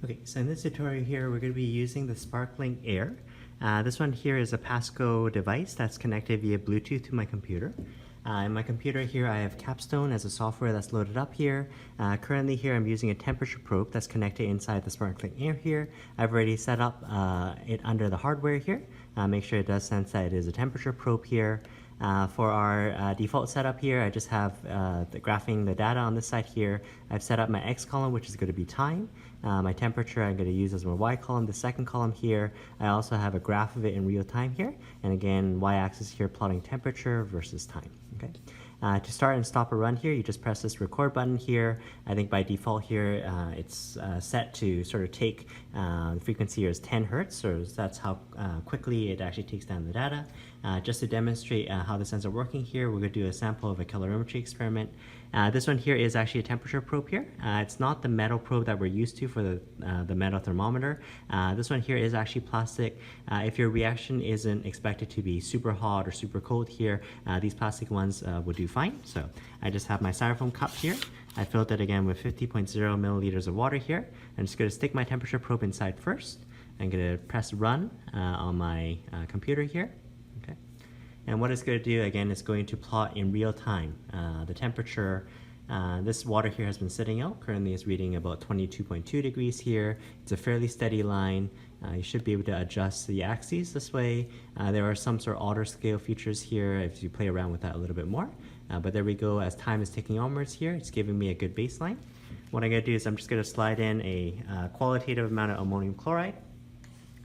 Okay, so in this tutorial here, we're going to be using the Sparklink Air. This one here is a Pasco device that's connected via Bluetooth to my computer. In my computer here, I have Capstone as a software that's loaded up here. Currently here, I'm using a temperature probe that's connected inside the Sparklink Air here. I've already set up it under the hardware here. Make sure it does sense that it is a temperature probe here. For our default setup here, I just have graphing the data on this side here. I've set up my X column, which is going to be time. My temperature I'm going to use as my Y column. The second column here, I also have a graph of it in real time here. And again, Y-axis here plotting temperature versus time. Okay. To start and stop a run here, you just press this record button here. I think by default here, it's set to sort of take the frequency here is 10 hertz, so that's how quickly it actually takes down the data. Just to demonstrate how the sensor working here, we're going to do a sample of a calorimetry experiment. This one here is actually a temperature probe here. It's not the metal probe that we're used to for the metal thermometer. This one here is actually plastic. If your reaction isn't expected to be super hot or super cold here, these plastic ones will do fine. So I just have my styrofoam cup here. I filled it again with 50.0 milliliters of water here. I'm just going to stick my temperature probe inside first. I'm going to press run on my computer here. Okay. And what it's going to do, again, is going to plot in real time the temperature. This water here has been sitting out. Currently it's reading about 22.2 degrees here. It's a fairly steady line. You should be able to adjust the axes this way. There are some sort of auto scale features here if you play around with that a little bit more. But there we go. As time is ticking onwards here, it's giving me a good baseline. What I'm going to do is I'm just going to slide in a qualitative amount of ammonium chloride.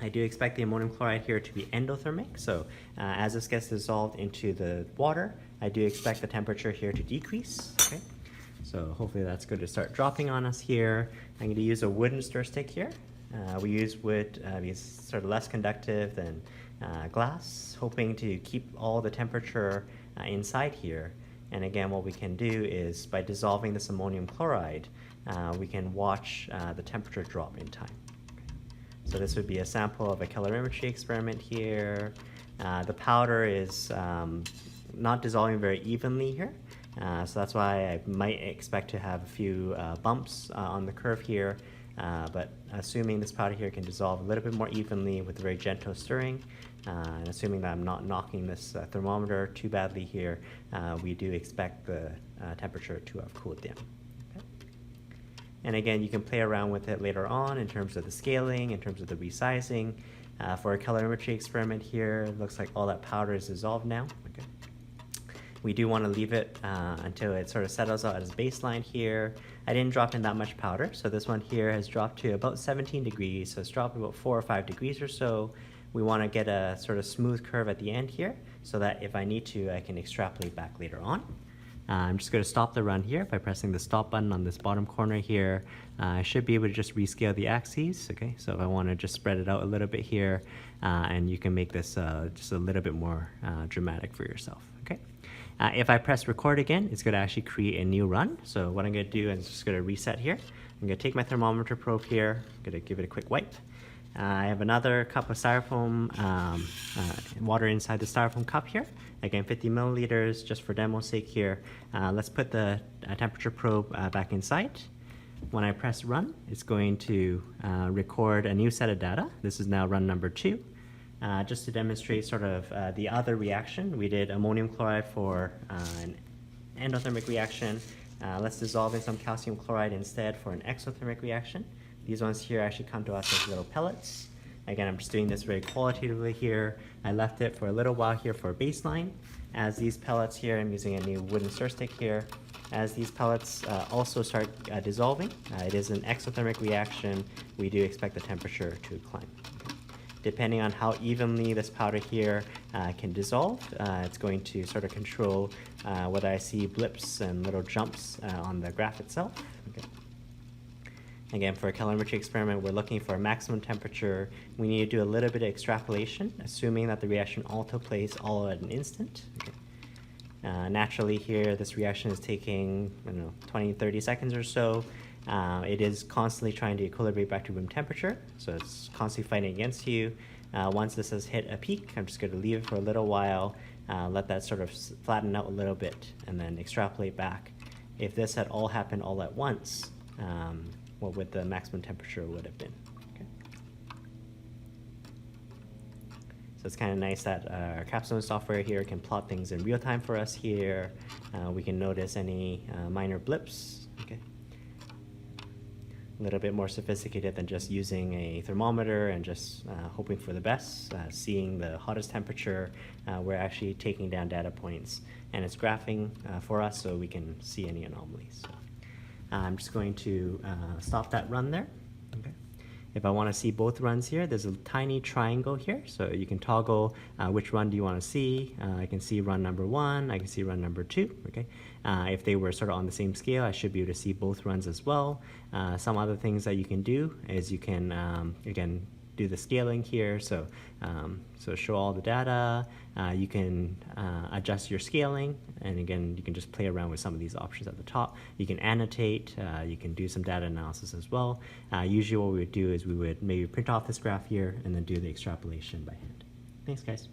I do expect the ammonium chloride here to be endothermic, so as this gets dissolved into the water, I do expect the temperature here to decrease. Okay, so hopefully that's going to start dropping on us here. I'm going to use a wooden stir stick here. We use wood because it's sort of less conductive than glass, hoping to keep all the temperature inside here. And again, what we can do is by dissolving this ammonium chloride, we can watch the temperature drop in time. So this would be a sample of a calorimetry experiment here. The powder is not dissolving very evenly here. So that's why I might expect to have a few bumps on the curve here. But assuming this powder here can dissolve a little bit more evenly with very gentle stirring, and assuming that I'm not knocking this thermometer too badly here, we do expect the temperature to have cooled down. And again, you can play around with it later on in terms of the scaling, in terms of the resizing. For a calorimetry experiment here, it looks like all that powder is dissolved now. Okay. We do want to leave it until it sort of settles out as baseline here. I didn't drop in that much powder, so this one here has dropped to about 17 degrees, so it's dropped about 4 or 5 degrees or so. We want to get a sort of smooth curve at the end here, so that if I need to, I can extrapolate back later on. I'm just going to stop the run here by pressing the stop button on this bottom corner here. I should be able to just rescale the axes. Okay, so if I want to just spread it out a little bit here, and you can make this just a little bit more dramatic for yourself. Okay, if I press record again, it's going to actually create a new run. So what I'm going to do is just going to reset here. I'm going to take my thermometer probe here. I'm going to give it a quick wipe. I have another cup of styrofoam, water inside the styrofoam cup here. Again, 50 milliliters, just for demo's sake here. Let's put the temperature probe back inside. When I press run, it's going to record a new set of data. This is now run number 2. Just to demonstrate sort of the other reaction, we did ammonium chloride for an endothermic reaction. Let's dissolve in some calcium chloride instead for an exothermic reaction. These ones here actually come to us as little pellets. Again, I'm just doing this very qualitatively here. I left it for a little while here for a baseline. As these pellets here, I'm using a new wooden stir stick here. As these pellets also start dissolving, it is an exothermic reaction. We do expect the temperature to climb. Okay. Depending on how evenly this powder here can dissolve, it's going to sort of control whether I see blips and little jumps on the graph itself. Okay. Again, for a calorimetry experiment, we're looking for a maximum temperature. We need to do a little bit of extrapolation, assuming that the reaction all took place all at an instant. Okay. Naturally here, this reaction is taking, I don't know, 20, 30 seconds or so. It is constantly trying to equilibrate back to room temperature, so it's constantly fighting against you. Once this has hit a peak, I'm just going to leave it for a little while, let that sort of flatten out a little bit, and then extrapolate back. If this had all happened all at once, what the maximum temperature would have been. Okay. So it's kind of nice that our capstone software here can plot things in real time for us here. We can notice any minor blips. Okay. A little bit more sophisticated than just using a thermometer and just hoping for the best. Seeing the hottest temperature, we're actually taking down data points and it's graphing for us so we can see any anomalies. So, I'm just going to stop that run there. Okay. If I want to see both runs here, there's a tiny triangle here, so you can toggle which run do you want to see. I can see run number 1, I can see run number 2. Okay, if they were sort of on the same scale, I should be able to see both runs as well. Some other things that you can do is you can again do the scaling here, so show all the data. You can adjust your scaling, and again you can just play around with some of these options at the top. You can annotate, you can do some data analysis as well. Usually what we would do is we would maybe print off this graph here and then do the extrapolation by hand. Thanks guys.